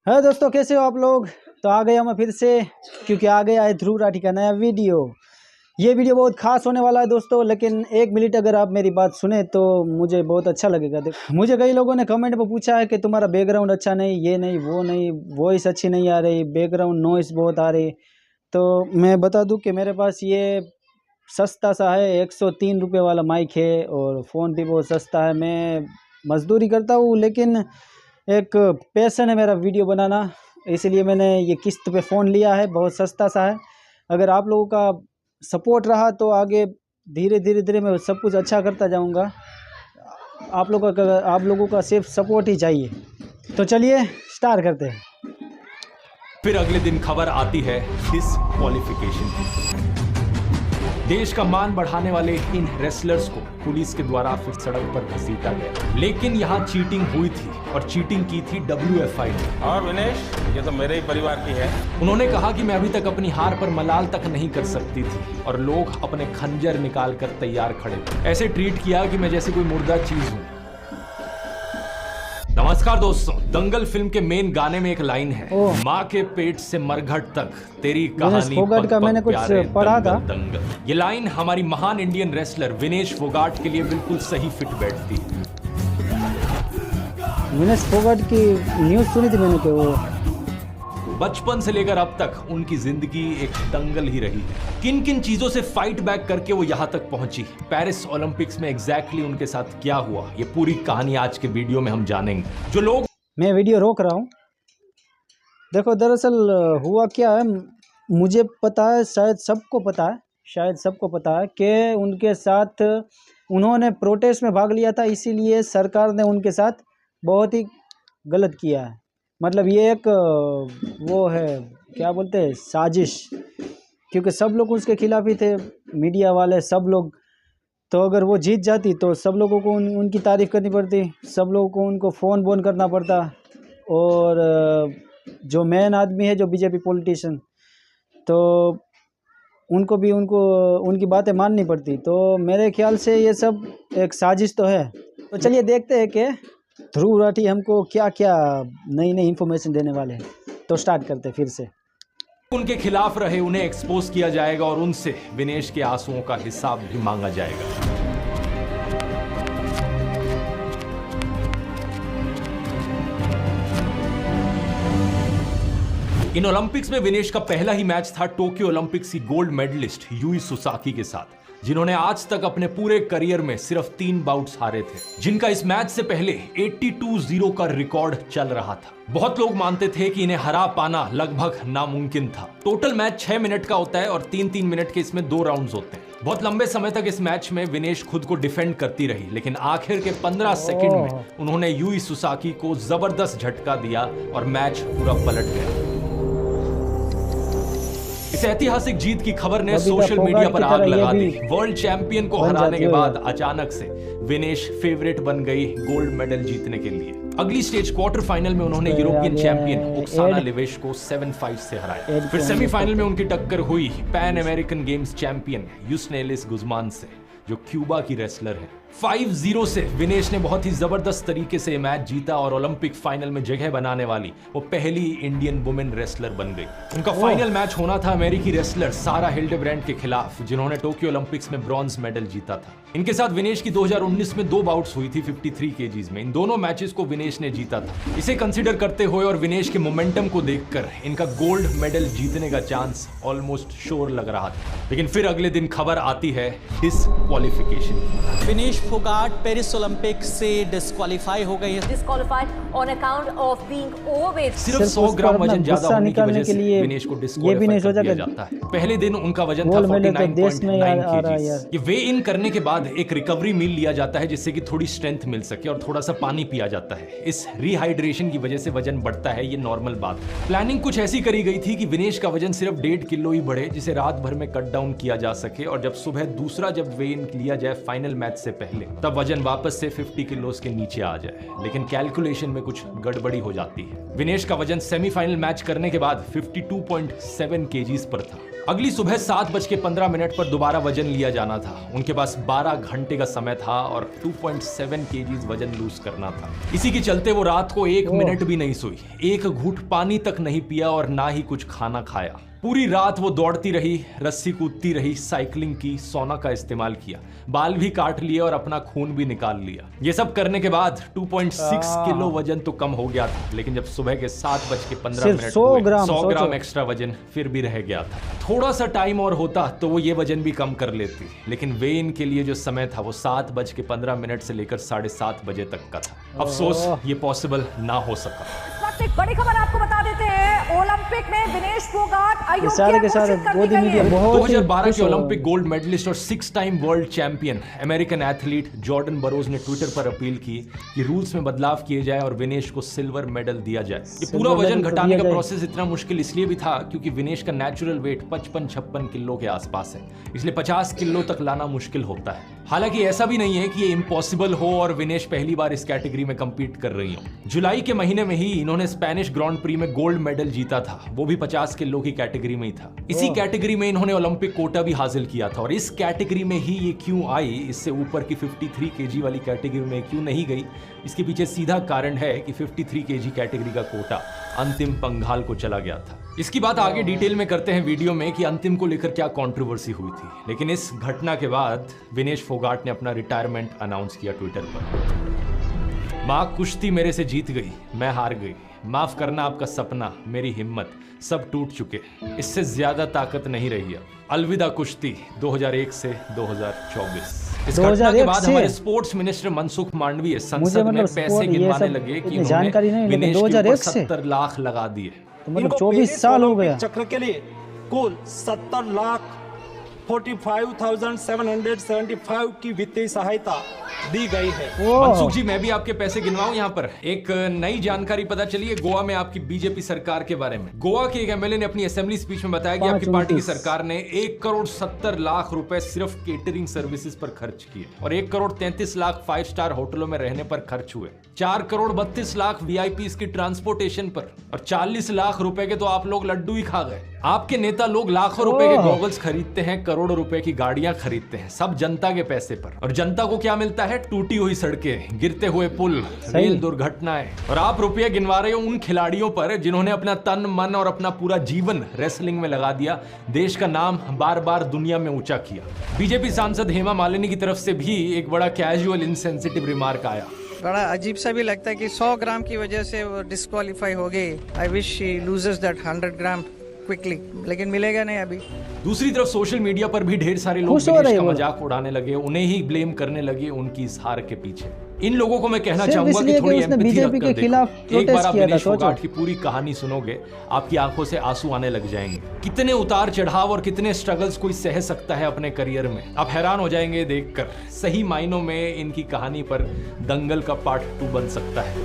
है दोस्तों, कैसे हो आप लोग। तो आ गया मैं फिर से, क्योंकि आ गया है ध्रुव राठी का नया वीडियो। ये वीडियो बहुत खास होने वाला है दोस्तों, लेकिन एक मिनट अगर आप मेरी बात सुने तो मुझे बहुत अच्छा लगेगा। मुझे कई लोगों ने कमेंट में पूछा है कि तुम्हारा बैकग्राउंड अच्छा नहीं, ये नहीं वो नहीं, वॉइस अच्छी नहीं आ रही, बैकग्राउंड नॉइस बहुत आ रही। तो मैं बता दूं कि मेरे पास ये सस्ता सा है 103 रुपये वाला माइक है, और फ़ोन भी बहुत सस्ता है। मैं मज़दूरी करता हूँ, लेकिन एक पैशन है मेरा वीडियो बनाना, इसलिए मैंने ये किस्त पे फ़ोन लिया है, बहुत सस्ता सा है। अगर आप लोगों का सपोर्ट रहा तो आगे धीरे धीरे मैं सब कुछ अच्छा करता जाऊंगा। आप लोगों का सिर्फ सपोर्ट ही चाहिए। तो चलिए स्टार्ट करते हैं। फिर अगले दिन खबर आती है डिस्क्वालिफिकेशन की। देश का मान बढ़ाने वाले इन रेसलर्स को पुलिस के द्वारा फिर सड़क पर घसीटा गया, लेकिन यहाँ चीटिंग हुई थी और चीटिंग की थी WFI ने। और विनेश, ये तो मेरे ही परिवार की है। उन्होंने कहा कि मैं अभी तक अपनी हार पर मलाल तक नहीं कर सकती थी, और लोग अपने खंजर निकाल कर तैयार खड़े थे। ऐसे ट्रीट किया कि मैं जैसे कोई मुर्दा चीज हूँ। नमस्कार दोस्तों, दंगल फिल्म के मेन गाने में एक लाइन है, माँ के पेट से मरघट तक तेरी कहानी पग का मैंने कुछ पढ़ा था। दंगल। ये लाइन हमारी महान इंडियन रेसलर विनेश फोगाट के लिए बिल्कुल सही फिट बैठती है। विनेश फोगाट की न्यूज़ सुनी थी मैंने कि वो बचपन से लेकर अब तक उनकी जिंदगी एक दंगल ही रही है। किन किन चीजों से फाइट बैक करके वो यहाँ तक पहुंची, पेरिस ओलंपिक्स में एग्जैक्टली उनके साथ क्या हुआ, ये पूरी कहानी आज के वीडियो में हम जानेंगे। जो लोग मैं वीडियो रोक रहा हूँ। देखो, दरअसल हुआ क्या है, मुझे पता है, शायद सबको पता है कि उनके साथ उन्होंने प्रोटेस्ट में भाग लिया था, इसीलिए सरकार ने उनके साथ बहुत ही गलत किया है। मतलब ये एक वो है, क्या बोलते हैं, साजिश, क्योंकि सब लोग उसके खिलाफ ही थे, मीडिया वाले सब लोग। तो अगर वो जीत जाती तो सब लोगों को उनकी तारीफ़ करनी पड़ती, सब लोगों को उनको फ़ोन बोन करना पड़ता, और जो मेन आदमी है, जो बीजेपी पॉलिटिशियन, तो उनकी बातें माननी पड़ती। तो मेरे ख्याल से ये सब एक साजिश तो है। तो चलिए देखते हैं कि ध्रुव राठी हमको क्या क्या नई नई इन्फॉर्मेशन देने वाले हैं। तो स्टार्ट करते हैं फिर से। उनके खिलाफ रहे उन्हें एक्सपोज किया जाएगा, और उनसे विनेश के आंसुओं का हिसाब भी मांगा जाएगा। इन ओलंपिक्स में विनेश का पहला ही मैच था टोक्यो ओलंपिक्स की गोल्ड मेडलिस्ट यूई सुसाकी के साथ, जिन्होंने आज तक अपने पूरे करियर में सिर्फ 3 बाउट्स हारे थे, जिनका इस मैच से पहले 82-0 का रिकॉर्ड चल रहा था। बहुत लोग मानते थे कि इन्हें हरा पाना लगभग नामुमकिन था। टोटल मैच 6 मिनट का होता है, और 3-3 मिनट के इसमें 2 राउंड्स होते हैं। बहुत लंबे समय तक इस मैच में विनेश खुद को डिफेंड करती रही, लेकिन आखिर के 15 सेकंड में उन्होंने यूई सुसाकी को जबरदस्त झटका दिया और मैच पूरा पलट गया। इस ऐतिहासिक जीत की खबर ने सोशल मीडिया पर आग लगा दी। वर्ल्ड चैंपियन को हराने के बाद अचानक से विनेश फेवरेट बन गई गोल्ड मेडल जीतने के लिए। अगली स्टेज क्वार्टर फाइनल में उन्होंने यूरोपियन चैंपियन ओक्साना लिवेश को 7-5 से हराया। फिर सेमीफाइनल में उनकी टक्कर हुई pan American games champion Yusneylis Guzman से, जो क्यूबा की रेसलर है। 5-0 से विनेश ने बहुत ही जबरदस्त तरीके से मैच जीता, और ओलंपिक फाइनल में जगह बनाने वाली वो पहली इंडियन वुमेन रेसलर बन गई। उनका फाइनल मैच होना था अमेरिकी रेसलर सारा हिल्डेब्रैंड के खिलाफ, जिन्होंने टोक्यो ओलंपिक्स में ब्रॉन्ज मेडल जीता था। इनके साथ विनेश की 2019 में 2 बाउट्स हुई थी 53 केजीज में। इन दोनों मैचेस को विनेश ने जीता था। इसे कंसीडर करते हुए और विनेश के मोमेंटम को देखकर इनका गोल्ड मेडल जीतने का चांस ऑलमोस्ट श्योर लग रहा था। लेकिन फिर अगले दिन खबर आती है disqualification. Vinesh Phogat Paris Olympic से डिस्क्वालीफाई हो गई है। Disqualified on account of being overweight. सिर्फ 100 ग्राम वजन ज्यादा होने की वजह से विनेश को डिस्क्वालीफाई कर दिया जाता है। पहले दिन उनका वजन था 49.9 केजीज। ये वे इन करने के बाद एक रिकवरी मील लिया जाता है, जिससे कि थोड़ी स्ट्रेंथ मिल सके, और थोड़ा सा पानी पिया जाता है। इस रिहाइड्रेशन की वजह से वजन बढ़ता है, ये नॉर्मल बात है। प्लानिंग कुछ ऐसी करी गई थी कि विनेश का वजन सिर्फ 1.5 किलो ही बढ़े, जिसे रात भर में कट डाउन किया जा सके, और जब सुबह दूसरा वे इन लिया जाए फाइनल मैच से पहले, तब वजन वापस से 50 किलोस के नीचे आ जाए। लेकिन कैलकुलेशन में कुछ गड़बड़ी हो जाती है। विनेश का वजन सेमीफाइनल मैच करने के बाद 52.7 केजीज पर था। अगली सुबह 7:15 पर दोबारा वजन लिया जाना था। उनके पास 12 घंटे का समय था और 2.7 kg वजन लूज करना था। इसी के चलते वो रात को 1 मिनट भी नहीं सोई, एक घूंट पानी तक नहीं पिया और ना ही कुछ खाना खाया। पूरी रात वो दौड़ती रही, रस्सी कूदती रही, साइकिलिंग की, सोना का इस्तेमाल किया, बाल भी काट लिए और अपना खून भी निकाल लिया। ये सब करने के बाद 2.6 किलो वजन तो कम हो गया था, लेकिन जब सुबह के 7:15 100 ग्राम एक्स्ट्रा वजन फिर भी रह गया था। थोड़ा सा टाइम और होता तो वो ये वजन भी कम कर लेती, लेकिन वेन के लिए जो समय था वो 7:15 से लेकर 7:30 बजे तक का था। अफसोस ये पॉसिबल ना हो सका। इस वक्त एक बड़ी खबर आपको बता देते हैं, ओलंपिक में विनेश फोगाट सारे के सारे 2012 के ओलंपिक गोल्ड मेडलिस्ट और 6 time world champion American athlete Jordan Burroughs ने ट्विटर पर अपील की कि रूल्स में बदलाव किए जाए और विनेश को सिल्वर मेडल दिया जाए। ये पूरा वजन घटाने का प्रोसेस इतना मुश्किल इसलिए भी था क्योंकि विनेश का नेचुरल वेट 55-56 किलो के आसपास है, इसलिए 50 किलो तक लाना मुश्किल होता है। हालांकि ऐसा भी नहीं है कि ये इम्पॉसिबल हो और विनेश पहली बार इस कैटेगरी में कंपीट कर रही हो। जुलाई के महीने में ही इन्होंने स्पेनिश ग्रांड प्री में गोल्ड मेडल जीता था, वो भी 50 किलो की कैटेगरी में ही था। इसी कैटेगरी में इन्होंने ओलंपिक कोटा भी हासिल किया था और इस कैटेगरी में ही ये क्यों आई, इससे ऊपर की 53 kg वाली कैटेगरी में क्यों नहीं गई, इसके पीछे सीधा कारण है कि 53 kg कैटेगरी का कोटा अंतिम पंघाल को चला गया था। इसकी बात आगे डिटेल में करते हैं वीडियो में कि अंतिम को लेकर क्या कंट्रोवर्सी हुई थी, लेकिन इस घटना के बाद विनेश फोगाट ने अपना रिटायरमेंट अनाउंस किया ट्विटर पर। मां कुश्ती मेरे से जीत गई, मैं हार गई, माफ करना आपका सपना, मेरी हिम्मत, सब टूट चुके, इससे ज्यादा ताकत नहीं रही है, अलविदा कुश्ती 2001 से 2024। इस घटना के बाद हमारे स्पोर्ट्स मिनिस्टर मनसुख मांडवीय संसद में पैसे गिनवाने लगे कि उन्होंने विनेश के ऊपर 70 लाख लगा दिए। मतलब 24 साल हो गया। चक्र के लिए कुल 70,45,775 की वित्तीय सहायता दी गई है। मनसुख जी, मैं भी आपके पैसे गिनवाऊं यहाँ पर। एक नई जानकारी पता चली है गोवा में आपकी बीजेपी सरकार के बारे में। गोवा के एक एमएलए ने अपनी असेंबली स्पीच में बताया कि आपकी पार्टी की सरकार ने 1,70,00,000 रुपए सिर्फ केटरिंग सर्विसेज पर खर्च किए और 1,33,00,000 5 स्टार होटलों में रहने पर खर्च हुए, 4,32,00,000 वीआईपी की ट्रांसपोर्टेशन पर और 40 लाख रुपए के तो आप लोग लड्डू ही खा गए। आपके नेता लोग लाखों रुपए के गॉगल्स खरीदते हैं, करोड़ों रुपए की गाड़ियां खरीदते हैं, सब जनता के पैसे पर। और जनता को क्या मिलता है? टूटी हुई सड़कें, गिरते हुए पुल, रेल दुर्घटनाएं। और आप रुपये गिनवा रहे हो उन खिलाड़ियों पर जिन्होंने अपना तन मन और अपना पूरा जीवन रेसलिंग में लगा दिया, देश का नाम बार बार दुनिया में ऊंचा किया। बीजेपी सांसद हेमा मालिनी की तरफ से भी एक बड़ा कैजुअल इनसेंसिटिव रिमार्क आया। बड़ा अजीब सा भी लगता है कि 100 ग्राम की वजह से वो डिस्क्वालीफाई हो गई। I wish she loses that 100 gram quickly, लेकिन मिलेगा नहीं अभी। दूसरी तरफ सोशल मीडिया पर भी ढेर सारे लोग विनेश का मजाक उड़ाने लगे, उन्हें ही ब्लेम करने लगे उनकी इस हार के पीछे। इन लोगों को मैं कहना चाहूंगा कि थोड़ी एम्पैथी रखकर देखो। एक बार आप विनेश फोगाट की पूरी कहानी सुनोगे, आपकी आंखों से आंसू आने लग जाएंगे। कितने उतार चढ़ाव और कितने स्ट्रगल्स कोई सह सकता है अपने करियर में, आप हैरान हो जाएंगे देखकर। सही मायनों में इनकी कहानी पर दंगल का पार्ट 2 बन सकता है।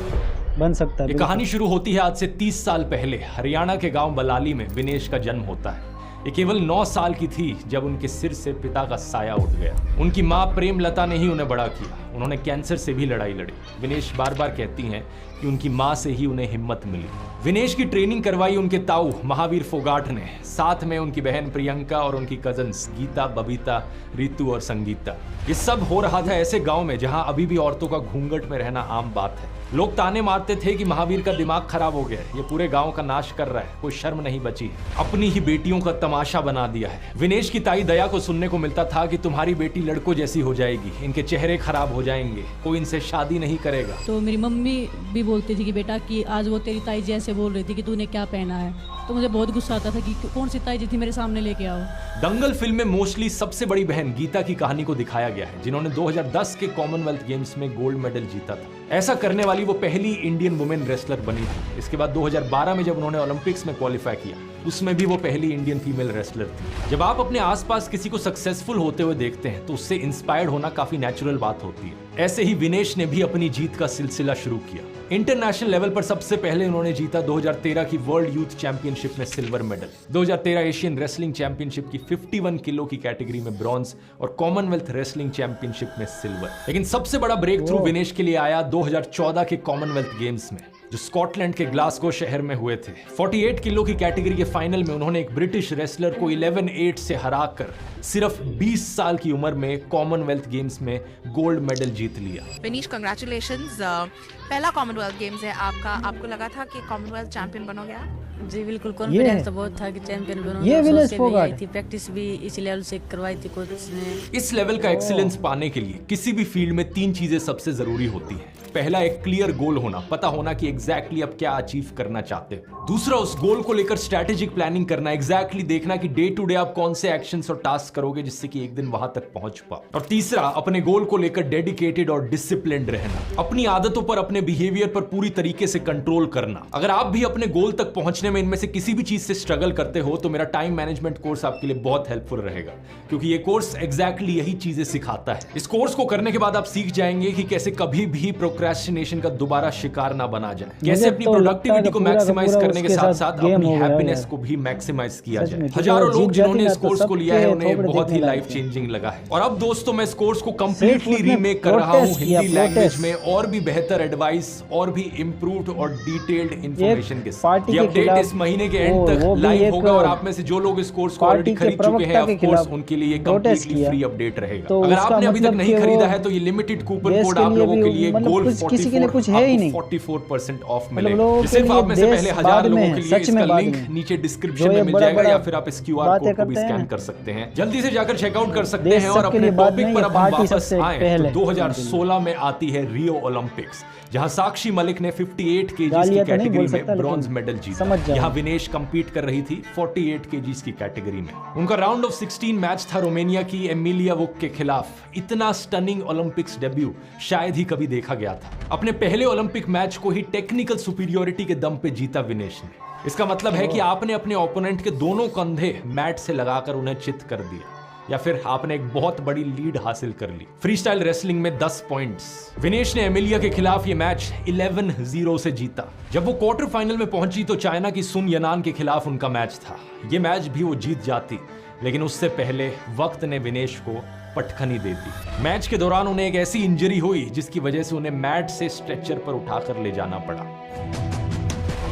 ये कहानी शुरू होती है आज से 30 साल पहले। हरियाणा के गांव बलाली में विनेश का जन्म होता है। ये केवल 9 साल की थी जब उनके सिर से पिता का साया उठ गया। उनकी मां प्रेमलता ने ही उन्हें बड़ा किया, उन्होंने कैंसर से भी लड़ाई लड़ी। विनेश बार बार कहती हैं कि उनकी मां से ही उन्हें हिम्मत मिली। विनेश की ट्रेनिंग करवाई उनके ताऊ महावीर फोगाट ने, साथ में उनकी बहन प्रियंका और उनकी कजन्स गीता, बबीता, रितु और संगीता। ये सब हो रहा था ऐसे गांव में जहां अभी भी औरतों का घूंघट में रहना आम बात है। लोग ताने मारते थे कि महावीर का दिमाग खराब हो गया है, ये पूरे गांव का नाश कर रहा है, कोई शर्म नहीं बची, अपनी ही बेटियों का तमाशा बना दिया है। विनेश की ताई दया को सुनने को मिलता था कि तुम्हारी बेटी लड़कों जैसी हो जाएगी, इनके चेहरे खराब हो जाएंगे, कोई इनसे शादी नहीं करेगा। तो मेरी मम्मी भी बोलती थी कि बेटा कि आज वो तेरी ताई जैसे बोल रही थी कि तूने क्या पहना है, तो मुझे बहुत गुस्सा आता था कि कौन सी ताई जी थी मेरे सामने लेके आओ। दंगल फिल्म में मोस्टली सबसे बड़ी बहन गीता की कहानी को दिखाया गया है, जिन्होंने 2010 के कॉमनवेल्थ गेम्स में गोल्ड मेडल जीता था। ऐसा करने वाली वो पहली इंडियन वुमेन रेसलर बनी थी। इसके बाद 2012 में जब उन्होंने ओलंपिक्स में क्वालिफाई किया, उसमें भी वो पहली इंडियन फीमेल रेसलर थी। जब आप अपने आसपास किसी को सक्सेसफुल होते हुए देखते हैं तो उससे इंस्पायर्ड होना काफी नेचुरल बात होती है। ऐसे ही विनेश ने भी अपनी जीत का सिलसिला शुरू किया। इंटरनेशनल लेवल पर सबसे पहले उन्होंने जीता 2013 की वर्ल्ड यूथ चैंपियनशिप में silver medal, 2013 Asian wrestling championship की 51 किलो की कैटेगरी में ब्रॉन्ज और कॉमनवेल्थ रेसलिंग चैंपियनशिप में सिल्वर। लेकिन सबसे बड़ा ब्रेक थ्रू विनेश के लिए आया 2014 के कॉमनवेल्थ गेम्स में, जो स्कॉटलैंड के ग्लासगो शहर में हुए थे। 48 किलो की कैटेगरी के फाइनल में उन्होंने एक ब्रिटिश रेसलर को 11-8 से हराकर सिर्फ 20 साल की उम्र में कॉमनवेल्थ गेम्स में गोल्ड मेडल जीत लिया। विनीश, कांग्रेचुलेशंस, पहला कॉमनवेल्थ गेम्स है आपका। आपको लगा था कि कॉमनवेल्थ चैंपियन बनोगे आप? जी बिल्कुल, कॉन्फिडेंस तो बहुत था कि चैंपियन बनूंगा। ये विनेश फोगाट थी, प्रैक्टिस भी इस लेवल से करवाई थी कोच ने। इस लेवल का एक्सीलेंस पाने के लिए किसी भी फील्ड में 3 चीजें सबसे जरूरी होती हैं। पहला, एक क्लियर गोल होना, पता होना कि एग्जैक्टली अब क्या अचीव करना चाहते हो। दूसरा, उस गोल को लेकर स्ट्रैटेजिक प्लानिंग करना, एग्जैक्टली देखना कि डे टू डे आप कौन से एक्शंस और टास्क करोगे जिससे कि एक दिन वहां तक पहुंच पाओ। और तीसरा, अपने गोल को लेकर डेडिकेटेड और डिसिप्लिन्ड रहना, अपनी आदतों पर, अपने बिहेवियर पर पूरी तरीके से कंट्रोल करना। अगर आप भी अपने गोल तक पहुंचने में इनमें से किसी भी चीज से स्ट्रगल करते हो तो मेरा टाइम मैनेजमेंट कोर्स आपके लिए बहुत हेल्पफुल रहेगा, क्योंकि ये कोर्स एग्जैक्टली यही चीजें सिखाता है। इस कोर्स को करने के बाद आप सीख जाएंगे कि कैसे कभी भी प्रोक्रेस्टिनेशन का दोबारा शिकार ना बना जाए, कैसे अपनी प्रोडक्टिविटी को मैक्सिमाइज करने के साथ साथ अपनी हैप्पीनेस को भी मैक्सिमाइज किया जाए। हजारों लोग जिन्होंने इस कोर्स को लिया है उन्हें बहुत ही लाइफ चेंजिंग लगा है। और अब दोस्तों, मैं इस कोर्स को कंप्लीटली रीमेक कर रहा हूं हिंदी लैंग्वेज में, और भी बेहतर एडवाइस और भी इंप्रूव्ड और डिटेल्ड इंफॉर्मेशन के साथ। ये अपडेट इस महीने के एंड तक लाइव होगा और आप में से जो लोग इस कोर्स को ऑलरेडी खरीद चुके हैं, ऑफ कोर्स उनके लिए कंप्लीटली फ्री अपडेट रहेगा। अगर आपने अभी तक नहीं खरीदा है तो ये लिमिटेड कूपन कोड आप लोगों के लिए गोल्ड 44% ऑफ मिलेगा। सिर्फ आप में से पहले 1000 लोगों के लिए इसका लिंक नीचे डिस्क्रिप्शन में मिल जाएगा, या फिर आप इस QR कोड को भी स्कैन कर सकते हैं। जल्दी से जाकर चेकआउट कर सकते हैं। और अपने टॉपिक पर अब हम वापस आए तो 2016 में आती है रियो ओलंपिक्स, जहां साक्षी मलिक ने 58 केजीज की कैटेगरी में ब्रॉन्ज मेडल जीता। यहां विनेश कंपीट कर रही थी 48 केजीज की कैटेगरी में। उनका राउंड ऑफ 16 मैच था रोमानिया की एमिलिया वुक के खिलाफ। इतना स्टनिंग ओलंपिक्स डेब्यू शायद ही कभी देखा गया था। अपने पहले ओलंपिक मैच को ही टेक्निकल सुपीरियोरिटी के दम पे जीता विनेश ने। इसका मतलब है कि आपने अपने ओपोनेंट के दोनों कंधे मैट से लगाकर उन्हें चित कर दिया, या फिर आपने एक बहुत बड़ी लीड हासिल कर ली। फ्रीस्टाइल रेसलिंग में 10 पॉइंट्स। विनेश ने एमिलिया के खिलाफ ये मैच 11-0 से जीता। जब वो क्वार्टर फाइनल में पहुंची तो चाइना की सुन यनान के खिलाफ उनका मैच था। ये मैच भी वो जीत जाती, लेकिन उससे पहले वक्त ने विनेश को पटखनी दे दी। मैच के दौरान उन्हें एक ऐसी इंजरी हुई जिसकी वजह से उन्हें मैट से स्ट्रेचर पर उठाकर ले जाना पड़ा।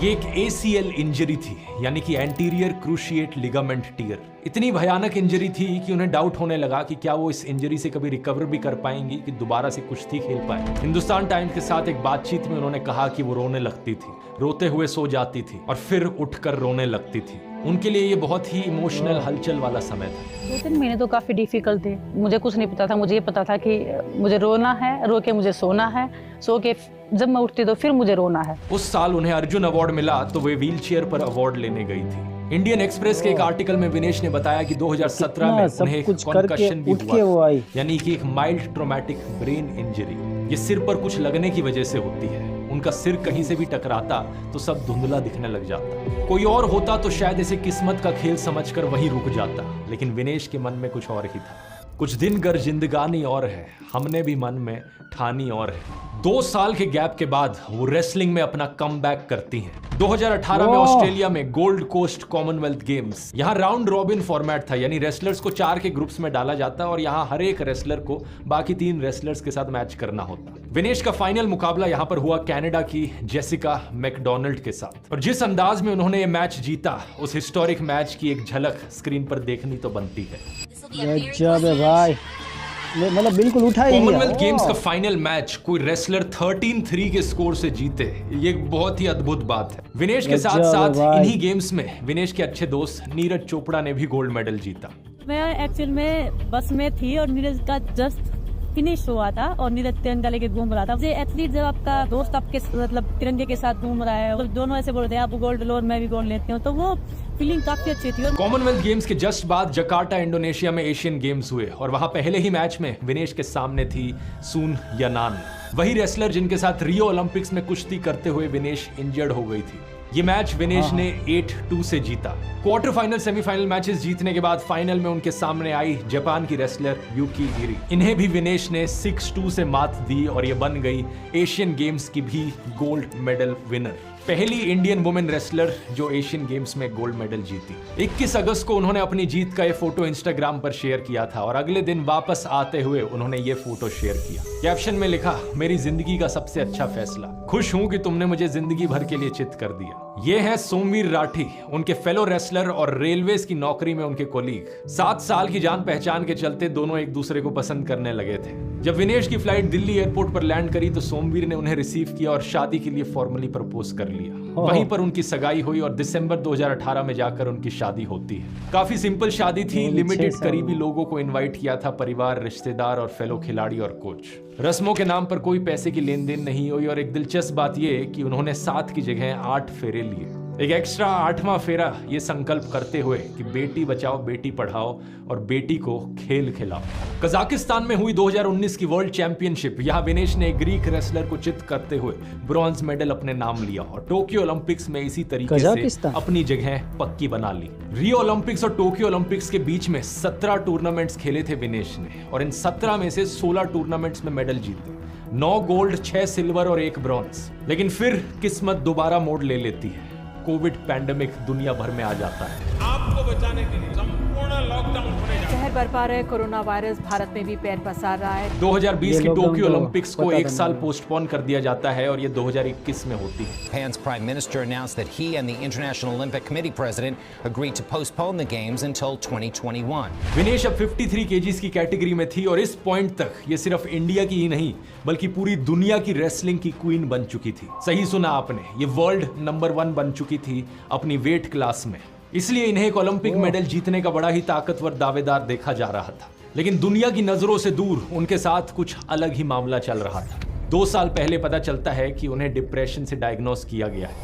ये एक ACL इंजरी थी, यानी कि एंटीरियर क्रूशिएट लिगामेंट टियर। इतनी भयानक इंजरी थी कि उन्हें डाउट होने लगा कि क्या वो इस इंजरी से कभी रिकवर भी कर पाएंगी, कि दोबारा से कुश्ती खेल पाए। हिंदुस्तान टाइम्स के साथ एक बातचीत में उन्होंने कहा कि वो रोने लगती थी, रोते हुए सो जाती थी और फिर उठकर रोने लगती थी। उनके लिए ये बहुत ही इमोशनल हलचल वाला समय था। 2-3 महीने तो काफी डिफिकल्ट थे। मुझे कुछ नहीं पता था, मुझे ये पता था कि मुझे रोना है, रो के मुझे सोना है, सो के जब मैं उठती तो फिर मुझे रोना है। उस साल उन्हें अर्जुन अवार्ड मिला तो वे व्हीलचेयर पर अवार्ड लेने गई थी। इंडियन एक्सप्रेस के एक आर्टिकल में विनेश ने बताया कि 2017 में उन्हें एक कॉन्कशन भी हुआ, यानी कि एक माइल्ड ट्रॉमेटिक ब्रेन इंजरी। ये सिर पर कुछ लगने की वजह से होती है। उनका सिर कहीं से भी टकराता तो सब धुंधला दिखने लग जाता। कोई और होता तो शायद इसे किस्मत का खेल समझकर वहीं रुक जाता, लेकिन विनेश के मन में कुछ और ही था। कुछ दिन गर जिंदगानी और है, हमने भी मन में ठानी और है। 2 साल के गैप के बाद वो रेसलिंग में अपना कमबैक करती हैं। 2018 में ऑस्ट्रेलिया में गोल्ड कोस्ट कॉमनवेल्थ गेम्स। यहाँ राउंड रॉबिन फॉर्मेट था, यानी रेसलर्स को 4 के ग्रुप्स में डाला जाता और यहाँ हर एक रेसलर को बाकी 3 रेसलर्स के साथ मैच करना होता। विनेश का फाइनल मुकाबला यहाँ पर हुआ कनाडा की जेसिका मैकडोनाल्ड के साथ, और जिस अंदाज में उन्होंने ये मैच जीता, उस हिस्टोरिक मैच की एक झलक स्क्रीन पर देखनी तो बनती है। गजब है भाई, मतलब बिल्कुल उठा ही लिया। कॉमनवेल्थ गेम्स का फाइनल मैच कोई रेसलर 13-3 के स्कोर से जीते, ये बहुत ही अद्भुत बात है। विनेश के साथ साथ इन्हीं गेम्स में विनेश के अच्छे दोस्त नीरज चोपड़ा ने भी गोल्ड मेडल जीता। मैं एक्चुअल में बस में थी और नीरज का जस्ट फिनिश हुआ था और नीरज तिरंगा लेके घूम रहा था। ये एथलीट जब आपका दोस्त आपके मतलब तिरंगे के साथ घूम रहा है और दोनों ऐसे बोल रहे हैं आप गोल्ड लो और मैं भी गोल्ड लेती हूँ, तो वो फीलिंग काफी अच्छी थी। कॉमनवेल्थ गेम्स के जस्ट बाद जकार्ता इंडोनेशिया में एशियन गेम्स हुए और वहां पहले ही मैच में विनेश के सामने थी सुन यनान, वही रेसलर जिनके साथ रियो ओलंपिक्स में कुश्ती करते हुए विनेश इंजर्ड हो गई थी। ये मैच विनेश ने 8-2 से जीता। क्वार्टर फाइनल सेमीफाइनल मैचेस जीतने के बाद फाइनल में उनके सामने आई जापान की रेसलर यूकी हीरी। इन्हें भी विनेश ने 6-2 से मात दी और ये बन गई एशियन गेम्स की भी गोल्ड मेडल विनर, पहली इंडियन वुमेन रेसलर जो एशियन गेम्स में गोल्ड मेडल जीती। 21 अगस्त को उन्होंने अपनी जीत का ये फोटो इंस्टाग्राम पर शेयर किया था और अगले दिन वापस आते हुए उन्होंने ये फोटो शेयर किया। कैप्शन में लिखा, मेरी जिंदगी का सबसे अच्छा फैसला, खुश हूं कि तुमने मुझे जिंदगी भर के लिए चित कर दिया। ये है सोमवीर राठी, उनके फेलो रेसलर और रेलवेज की नौकरी में उनके कोलीग। 7 साल की जान पहचान के चलते दोनों एक दूसरे को पसंद करने लगे थे। जब विनेश की फ्लाइट दिल्ली एयरपोर्ट पर लैंड करी तो सोमवीर ने उन्हें रिसीव किया और शादी के लिए फॉर्मली प्रपोज कर लिया। वहीं पर उनकी सगाई हुई और दिसंबर 2018 में जाकर उनकी शादी होती है। काफी सिंपल शादी थी, लिमिटेड करीबी लोगों को इनवाइट किया था, परिवार, रिश्तेदार और फेलो खिलाड़ी और कोच। रस्मों के नाम पर कोई पैसे की लेन देन नहीं हुई और एक दिलचस्प बात यह कि उन्होंने 7 की जगह 8 फेरे लिए। एक एक्स्ट्रा 8वां फेरा ये संकल्प करते हुए कि बेटी बचाओ, बेटी पढ़ाओ और बेटी को खेल खिलाओ। कजाकिस्तान में हुई 2019 की वर्ल्ड चैंपियनशिप, यहाँ विनेश ने एक ग्रीक रेसलर को चित करते हुए ब्रॉन्ज मेडल अपने नाम लिया और टोक्यो ओलंपिक्स में इसी तरीके से अपनी जगह पक्की बना ली। रियो ओलंपिक्स और टोक्यो ओलंपिक्स के बीच में 17 टूर्नामेंट्स खेले थे विनेश ने और इन 17 में से 16 टूर्नामेंट्स में मेडल जीते, 9 गोल्ड, 6 सिल्वर और 1 ब्रॉन्ज। लेकिन फिर किस्मत दोबारा मोड़ ले लेती है। कोविड पैंडेमिक दुनिया भर में आ जाता है। आपको बचाने के लिए संपूर्ण लॉकडाउन होने जा रहा है। कहर बरपा रहे कोरोना वायरस भारत में भी पैर पसार रहा है। 2020 की टोक्यो ओलंपिक्स को 1 साल पोस्टपोन कर दिया जाता है और ये 2021 में होती है। Japan's Prime Minister announced that he and the International Olympic Committee president agreed to postpone the games until 2021. Vinesh अब 53 केजीज की कैटेगरी में थी और इस पॉइंट तक ये सिर्फ इंडिया की ही नहीं बल्कि पूरी दुनिया की रेसलिंग की क्वीन बन चुकी थी। सही सुना आपने, ये वर्ल्ड नंबर 1 बन चुकी थी अपनी वेट क्लास में। इसलिए इन्हें एक ओलंपिक मेडल जीतने का बड़ा ही ताकतवर दावेदार देखा जा रहा था। लेकिन दुनिया की नजरों से दूर उनके साथ कुछ अलग ही मामला चल रहा था। 2 साल पहले पता चलता है कि उन्हें डिप्रेशन से डायग्नोस किया गया है।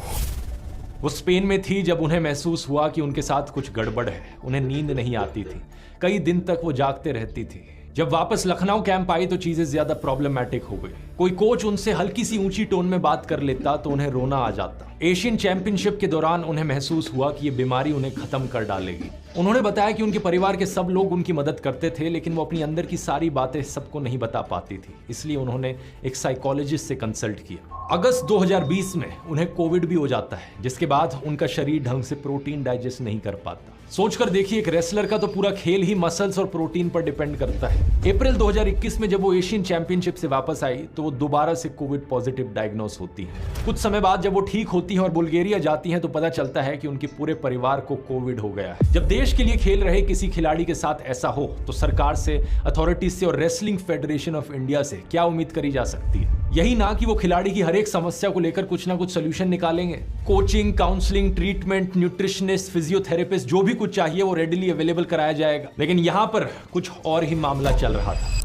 वो स्पेन में थी जब उन्हें महसूस हुआ कि उनके साथ कुछ गड़बड़ है। उन्हें नींद नहीं आती थी, कई दिन तक वो जागते रहती थी। जब वापस लखनऊ कैंप आई तो चीजें ज्यादा प्रॉब्लमैटिक हो गई। कोई कोच उनसे हल्की सी ऊंची टोन में बात कर लेता तो उन्हें रोना आ जाता। एशियन चैंपियनशिप के दौरान उन्हें महसूस हुआ कि ये बीमारी उन्हें खत्म कर डालेगी। उन्होंने बताया कि उनके परिवार के सब लोग उनकी मदद करते थे लेकिन वो अपनी अंदर की सारी बातें सबको नहीं बता पाती थी, इसलिए उन्होंने एक साइकोलॉजिस्ट से कंसल्ट किया। अगस्त 2020 में उन्हें कोविड भी हो जाता है, जिसके बाद उनका शरीर ढंग से प्रोटीन डाइजेस्ट नहीं कर पाता। सोचकर देखिए, एक रेसलर का तो पूरा खेल ही मसल्स और प्रोटीन पर डिपेंड करता है। अप्रैल 2021 में जब वो एशियन चैंपियनशिप से वापस आई तो वो दोबारा से कोविड पॉजिटिव डायग्नोस होती है। कुछ समय बाद जब वो ठीक होती हैं और बुल्गारिया जाती हैं तो पता चलता है कि उनके पूरे परिवार को कोविड हो गया है। जब देश के लिए खेल रहे किसी खिलाड़ी के साथ ऐसा हो तो सरकार से, अथॉरिटीज से और रेसलिंग फेडरेशन ऑफ इंडिया से क्या उम्मीद करी जा सकती है? यही ना कि वो खिलाड़ी की हर एक समस्या को लेकर कुछ ना कुछ सोल्यूशन निकालेंगे। Coaching, counselling, treatment, nutritionist, physiotherapist, जो भी कुछ चाहिए वो रेडिली अवेलेबल कराया जाएगा। लेकिन यहाँ पर कुछ और ही मामला चल रहा था।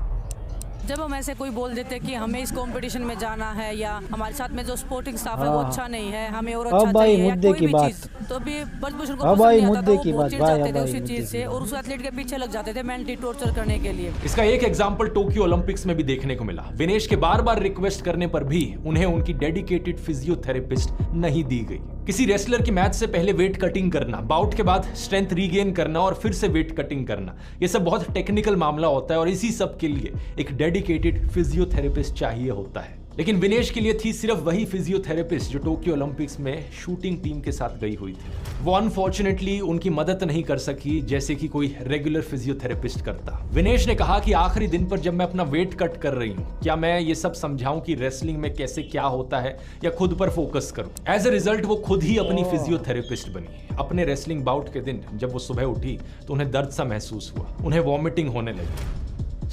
जब हम ऐसे कोई बोल देते कि हमें इस कंपटीशन में जाना है या हमारे साथ में जो स्पोर्टिंग स्टाफ है वो अच्छा नहीं है, हमें और अच्छा चाहिए या कोई भी चीज, तो भी बजबूशन को पसंद नहीं आता था, वो बहुत चिढ़ जाते थे उसी चीज से और उस एथलीट के पीछे लग जाते थे मेंटली टॉर्चर करने के लिए। इसका एक एग्जांपल टोक्यो ओलंपिक्स में भी देखने को मिला। विनेश के बार-बार रिक्वेस्ट करने पर भी उन्हें उनकी डेडिकेटेड फिजियोथेरेपिस्ट नहीं दी गई। किसी रेसलर की मैच से पहले वेट कटिंग करना, बाउट के बाद स्ट्रेंथ रीगेन करना और फिर से वेट कटिंग करना, ये सब बहुत टेक्निकल मामला होता है और इसी सब के लिए एक डेडिकेटेड फिजियोथेरेपिस्ट चाहिए होता है। लेकिन विनेश के लिए थी सिर्फ वही फिजियोथेरेपिस्ट जो टोक्यो ओलंपिक्स में शूटिंग टीम के साथ गई हुई थी। वो अनफॉर्चुनेटली उनकी मदद नहीं कर सकी जैसे कि कोई रेगुलर फिजियोथेरेपिस्ट करता। विनेश ने कहा कि आखिरी दिन पर जब मैं अपना वेट कट कर रही हूँ, क्या मैं ये सब समझाऊं कि रेसलिंग में कैसे क्या होता है या खुद पर फोकस करूं। एज ए रिजल्ट वो खुद ही अपनी फिजियोथेरेपिस्ट बनी। अपने रेसलिंग बाउट के दिन जब वो सुबह उठी तो उन्हें दर्द सा महसूस हुआ, उन्हें वॉमिटिंग होने लगी।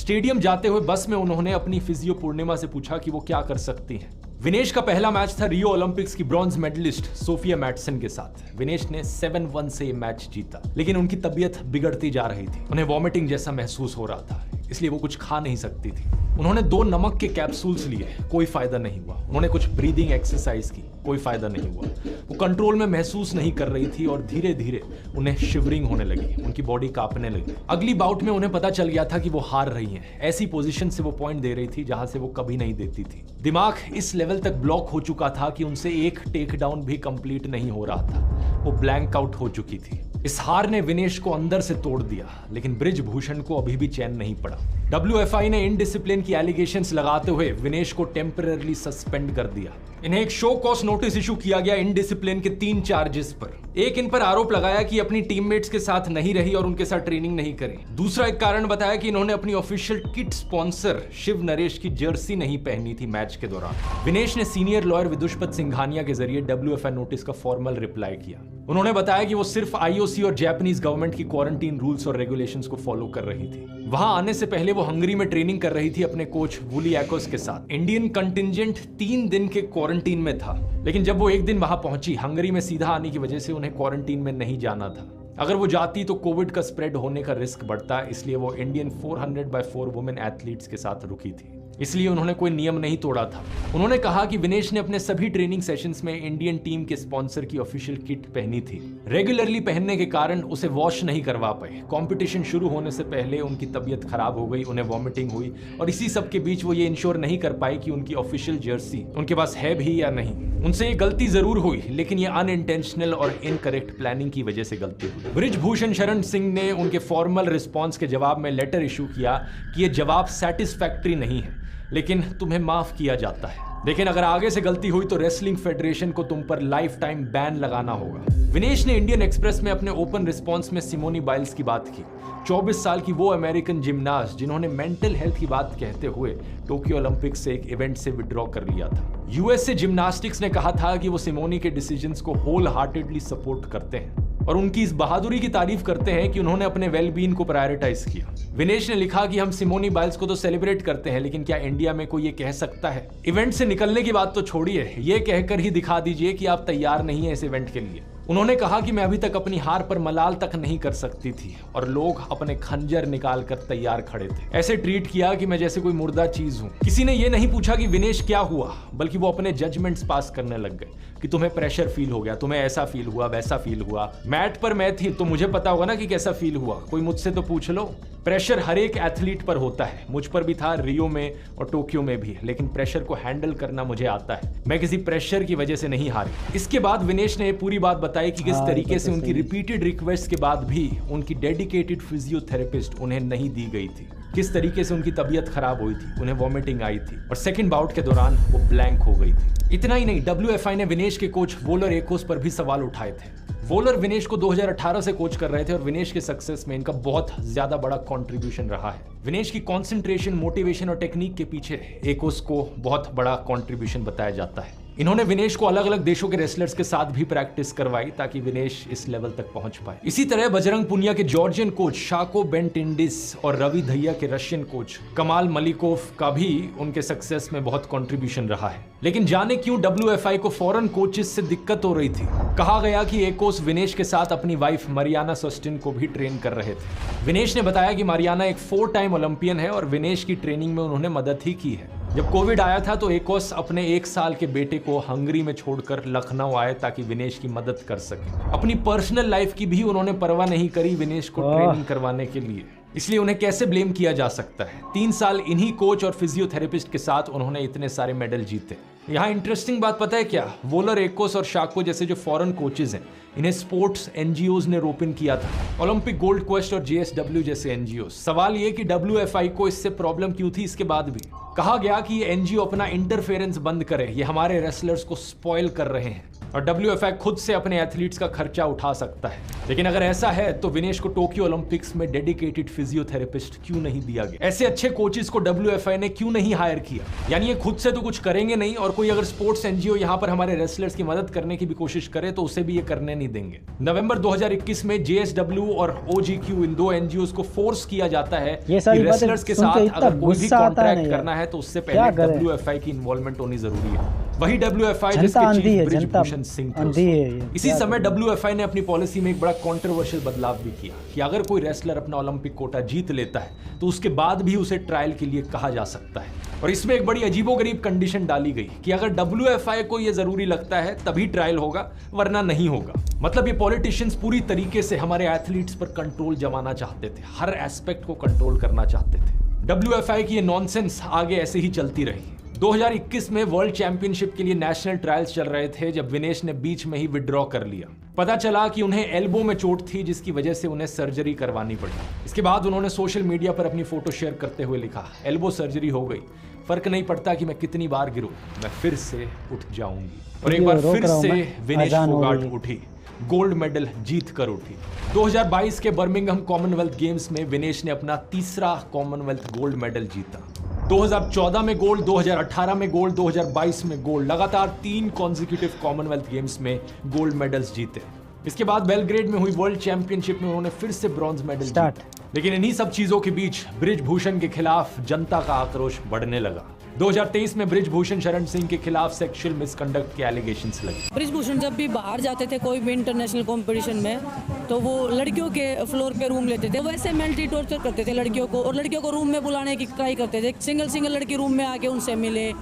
स्टेडियम जाते हुए बस में उन्होंने अपनी फिजियो पूर्णिमा से पूछा कि वो क्या कर सकती हैं। विनेश का पहला मैच था रियो ओलंपिक्स की ब्रॉन्ज मेडलिस्ट सोफिया मैटसन के साथ। विनेश ने 7-1 से ये मैच जीता, लेकिन उनकी तबीयत बिगड़ती जा रही थी। उन्हें वॉमिटिंग जैसा महसूस हो रहा था, इसलिए वो कुछ खा नहीं सकती थी। उन्होंने 2 नमक के कैप्सूल्स लिए, कोई फायदा नहीं हुआ। उन्होंने कुछ ब्रीदिंग एक्सरसाइज की, कोई फायदा नहीं हुआ। वो कंट्रोल में महसूस नहीं कर रही थी और धीरे धीरे उन्हें शिवरिंग होने लगी, उनकी बॉडी कांपने लगी। अगली बाउट में उन्हें पता चल गया था कि वो हार रही हैं। ऐसी पोजीशन से वो पॉइंट दे रही थी जहां से वो कभी नहीं देती थी। दिमाग इस लेवल तक ब्लॉक हो चुका था कि उनसे एक टेक डाउन भी कंप्लीट नहीं हो रहा था। वो ब्लैंक आउट हो चुकी थी। इस हार ने विनेश को अंदर से तोड़ दिया, लेकिन बृजभूषण को अभी भी चैन नहीं पड़ा। WFI ने इनडिसिप्लिन की एलिगेशंस लगाते हुए विनेश को टेम्पररी सस्पेंड कर दिया। इन्हें एक शो कॉज नोटिस इशू किया गया इनडिसिप्लिन के 3 चार्जेस पर। एक, इन पर आरोप लगाया कि अपनी टीममेट्स के साथ नहीं रही और उनके साथ ट्रेनिंग नहीं करी। दूसरा, एक कारण बताया कि इन्होंने अपनी official kit sponsor Shiv Naresh की जर्सी नहीं पहनी थी मैच के दौरान। विनेश ने सीनियर लॉयर विदुषपत सिंघानिया के जरिए WFI नोटिस का फॉर्मल रिप्लाई किया। उन्होंने बताया कि वो सिर्फ IOC और जापानीज गवर्नमेंट की क्वारंटीन रूल्स और रेगुलेशंस को फॉलो कर रही थी। वहां आने से पहले वो हंगरी में ट्रेनिंग कर रही थी अपने कोच वुली एकोस के साथ। इंडियन कंटिंजेंट 3 दिन के क्वारंटीन में था, लेकिन जब वो एक दिन वहां पहुंची, हंगरी में सीधा आने की वजह से उन्हें क्वारंटीन में नहीं जाना था। अगर वो जाती तो कोविड का स्प्रेड होने का रिस्क बढ़ता, इसलिए वो इंडियन 400x4 वुमेन एथलीट्स के साथ रुकी थी। इसलिए उन्होंने कोई नियम नहीं तोड़ा था। उन्होंने कहा कि विनेश ने अपने सभी ट्रेनिंग सेशंस में इंडियन टीम के स्पॉन्सर की ऑफिशियल किट पहनी थी। रेगुलरली पहनने के कारण उसे वॉश नहीं करवा पाए। कंपटीशन शुरू होने से पहले उनकी तबीयत खराब हो गई, उन्हें वॉमिटिंग हुई, और इसी सब के बीच वो ये इंश्योर नहीं कर पाई कि उनकी ऑफिशियल जर्सी उनके पास है भी या नहीं। उनसे ये गलती जरूर हुई, लेकिन ये अनइंटेंशनल और इनकरेक्ट प्लानिंग की वजह से गलती हुई। बृजभूषण शरण सिंह ने उनके फॉर्मल रिस्पॉन्स के जवाब में लेटर इशू किया कि ये जवाब सेटिस्फैक्ट्री नहीं है, लेकिन तुम्हें माफ किया जाता है। लेकिन अगर आगे से गलती हुई तो रेसलिंग फेडरेशन को तुम पर लाइफ टाइम बैन लगाना होगा। विनेश ने इंडियन एक्सप्रेस में अपने ओपन रिस्पॉन्स में सिमोनी बाइल्स की बात की। 24 साल की वो अमेरिकन जिम्नास्ट जिन्होंने मेंटल हेल्थ की बात कहते हुए टोक्यो ओलंपिक्स से एक इवेंट से विड्रॉ कर लिया था। USA जिम्नास्टिक्स ने कहा था कि वो सिमोनी के डिसीजंस को होल हार्टेडली सपोर्ट करते हैं और उनकी इस बहादुरी की तारीफ करते हैं कि उन्होंने अपने वेलबींग को प्रायोरिटाइज किया। विनेश ने लिखा कि हम सिमोनी बाइल्स को तो सेलिब्रेट करते हैं, लेकिन क्या इंडिया में कोई ये कह सकता है? इवेंट से निकलने की बात तो छोड़िए, ये कहकर ही दिखा दीजिए कि आप तैयार नहीं है इस इवेंट के लिए। उन्होंने कहा कि मैं अभी तक अपनी हार पर मलाल तक नहीं कर सकती थी और लोग अपने खंजर निकाल कर तैयार खड़े थे। ऐसे ट्रीट किया कि मैं जैसे कोई मुर्दा चीज हूं। किसी ने ये नहीं पूछा कि विनेश क्या हुआ, बल्कि वो अपने जजमेंट्स पास करने लग गए कि तुम्हें प्रेशर फील हो गया, तुम्हें ऐसा फील हुआ, वैसा फील हुआ। मैट पर मैं थी तो मुझे पता होगा ना कि कैसा फील हुआ, कोई मुझसे तो पूछ लो। प्रेशर हर एक एथलीट पर होता है, मुझ पर भी था, रियो में और टोक्यो में भी, लेकिन प्रेशर को हैंडल करना मुझे आता है। मैं किसी प्रेशर की वजह से नहीं हारी। इसके बाद विनेश ने पूरी बात बताई कि किस तरीके से उनकी रिपीटेड रिक्वेस्ट के बाद भी उनकी डेडिकेटेड फिजियोथेरेपिस्ट उन्हें नहीं दी गई थी, किस तरीके से उनकी तबीयत खराब हुई थी, उन्हें वॉमिटिंग आई थी और सेकंड बाउट के दौरान वो ब्लैंक हो गई थी। इतना ही नहीं, WFI ने विनेश के कोच वोलर एकोस पर भी सवाल उठाए थे। वोलर विनेश को 2018 से कोच कर रहे थे और विनेश के सक्सेस में इनका बहुत ज्यादा बड़ा कंट्रीब्यूशन रहा है। विनेश की कंसंट्रेशन, मोटिवेशन और टेक्निक के पीछे एकोस को बहुत बड़ा कंट्रीब्यूशन बताया जाता है। इन्होंने विनेश को अलग अलग देशों के रेसलर्स के साथ भी प्रैक्टिस करवाई ताकि विनेश इस लेवल तक पहुंच पाए। इसी तरह बजरंग पुनिया के जॉर्जियन कोच शाको बेंटिंडिस और रवि धैया के रशियन कोच कमाल मलिकोव का भी उनके सक्सेस में बहुत कंट्रीब्यूशन रहा है। लेकिन जाने क्यों WFI को फॉरेन कोचेस से दिक्कत हो रही थी। कहा गया कि एकोस विनेश के साथ अपनी वाइफ मारियाना सोस्टिन को भी ट्रेन कर रहे थे। विनेश ने बताया कि मारियाना एक 4 टाइम ओलंपियन है और विनेश की ट्रेनिंग में उन्होंने मदद ही की है। जब कोविड आया था तो एकोस अपने 1 साल के बेटे को हंगरी में छोड़कर लखनऊ आए ताकि विनेश की मदद कर सके। अपनी पर्सनल लाइफ की भी उन्होंने परवाह नहीं करी विनेश को ट्रेनिंग करवाने के लिए, इसलिए उन्हें कैसे ब्लेम किया जा सकता है। 3 साल इन्हीं कोच और फिजियोथेरेपिस्ट के साथ उन्होंने इतने सारे मेडल जीते। यहाँ इंटरेस्टिंग बात पता है क्या, वोलर एकोस और शाको जैसे जो फॉरेन कोचेज हैं, इन्हें स्पोर्ट्स NGOs ने रोप इन किया था, ओलंपिक गोल्ड क्वेस्ट और JSW जैसे NGOs। सवाल ये कि WFI को इससे प्रॉब्लम क्यों थी। इसके बाद भी कहा गया कि ये NGO अपना इंटरफेरेंस बंद करे, ये हमारे रेसलर्स को स्पॉइल कर रहे हैं और WFI खुद से अपने एथलीट्स का खर्चा उठा सकता है। लेकिन अगर ऐसा है तो विनेश को टोक्यो ओलंपिक्स में डेडिकेटेड फिजियोथेरेपिस्ट क्यों नहीं दिया गया? ऐसे अच्छे कोचेस को WFI ने क्यों नहीं हायर किया? यानी ये खुद से तो कुछ करेंगे नहीं और कोई अगर स्पोर्ट्स NGO यहाँ पर हमारे रेसलर्स की मदद करने की भी कोशिश करे तो उसे भी ये करने नहीं देंगे। नवंबर 2021 में JSW और OGQ इन 2 NGOs को फोर्स किया जाता है कि रेसलर्स के साथ अगर कोई भी कॉन्ट्रैक्ट करना है तो उससे पहले WFI की इन्वॉल्वमेंट होनी जरूरी है। वही WFI जिसके चीफ बृजभूषण सिंह थे। इसी समय WFI ने अपनी पॉलिसी में एक बड़ा कंट्रोवर्शियल बदलाव भी किया कि अगर कोई रेसलर अपना ओलंपिक कोटा जीत लेता है तो उसके बाद भी उसे ट्रायल के लिए कहा जा सकता है। और इसमें एक बड़ी अजीबोगरीब कंडीशन डाली गई कि अगर WFI को यह जरूरी लगता है तभी ट्रायल होगा, वरना नहीं होगा। मतलब ये पॉलिटिशियंस पूरी तरीके से हमारे एथलीट्स पर कंट्रोल जमाना चाहते थे, हर एस्पेक्ट को कंट्रोल करना चाहते थे। WFI की ये नॉनसेंस आगे ऐसे ही चलती रही। 2021 में वर्ल्ड चैंपियनशिप के लिए नेशनल ट्रायल्स चल रहे थे जब विनेश ने बीच में ही विड्रॉ कर लिया। पता चला कि उन्हें एल्बो में चोट थी जिसकी वजह से उन्हें सर्जरी करवानी पड़ी। इसके बाद उन्होंने सोशल मीडिया पर अपनी फोटो शेयर करते हुए लिखा, एल्बो सर्जरी हो गई, फर्क नहीं पड़ता कि मैं कितनी बार गिरूं, मैं फिर से उठ जाऊंगी। और एक बार फिर से विनेश फोगाट उठी, गोल्ड मेडल जीत कर उठी। 2022 के बर्मिंघम कॉमनवेल्थ गेम्स में विनेश ने अपना तीसरा कॉमनवेल्थ गोल्ड मेडल जीता। 2014 में गोल्ड, 2018 में गोल्ड, 2022 में गोल्ड, लगातार 3 कॉन्जिक्यूटिव कॉमनवेल्थ गेम्स में गोल्ड मेडल्स जीते। इसके बाद बेलग्रेड में हुई वर्ल्ड चैंपियनशिप में उन्होंने फिर से ब्रॉन्ज मेडल जीता। लेकिन इन्हीं सब चीजों के बीच बृजभूषण के खिलाफ जनता का आक्रोश बढ़ने लगा। 2023 में बृजभूषण शरण सिंह के खिलाफ सेक्सुअल मिसकंडक्ट के एलिगेशंस लगे। बृजभूषण जब भी बाहर जाते थे कोई भी इंटरनेशनल कंपटीशन में, तो वो लड़कियों के फ्लोर पे रूम लेते थे, वैसे मेंटली टॉर्चर करते थे लड़कियों को, और लड़कियों को रूम में बुलाने की ट्राई करते थे। सिंगल लड़की रूम में आके उनसे मिले।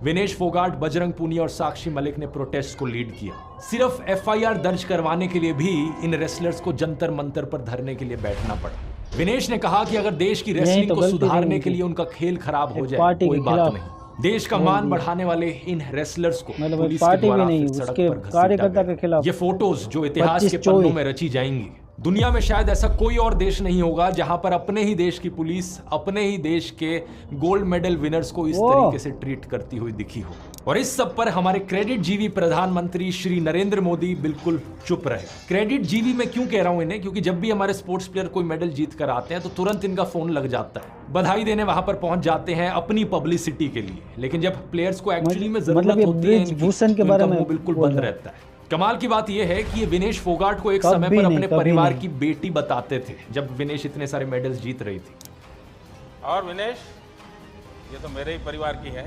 विनेश फोगाट, बजरंग पूनिया और साक्षी मलिक ने प्रोटेस्ट को लीड किया। सिर्फ FIR दर्ज करवाने के लिए भी इन रेसलर्स को जंतर मंतर पर धरने के लिए बैठना पड़ा। विनेश ने कहा कि अगर देश की रेसलिंग को सुधारने के लिए उनका खेल खराब हो जाए कोई बात नहीं, देश का मान बढ़ाने वाले इन रेसलर्स को पुलिस के द्वारा सड़क पर घसीटा गया। ये फोटोज जो इतिहास के पन्नों में रची जाएंगी। दुनिया में शायद ऐसा कोई और देश नहीं होगा जहां पर अपने ही देश की पुलिस अपने ही देश के गोल्ड मेडल विनर्स को इस तरीके से ट्रीट करती हुई दिखी हो। और इस सब पर हमारे क्रेडिट जीवी प्रधानमंत्री श्री नरेंद्र मोदी बिल्कुल चुप रहे। क्रेडिट जीवी मैं क्यों कह रहा हूं इन्हें, क्योंकि जब भी हमारे स्पोर्ट्स प्लेयर कोई मेडल जीत कर आते हैं तो तुरंत इनका फोन लग जाता है, बधाई देने वहां पर पहुंच जाते हैं अपनी पब्लिसिटी के लिए। लेकिन जब प्लेयर्स को एक्चुअली में जरूरत होती है इनकी, तो बिल्कुल बंद रहता है। कमाल की बात यह है कि ये विनेश फोगाट को एक समय पर अपने परिवार की बेटी बताते थे जब विनेश इतने सारे मेडल्स जीत रही थी। और विनेश, ये तो मेरे ही परिवार की है।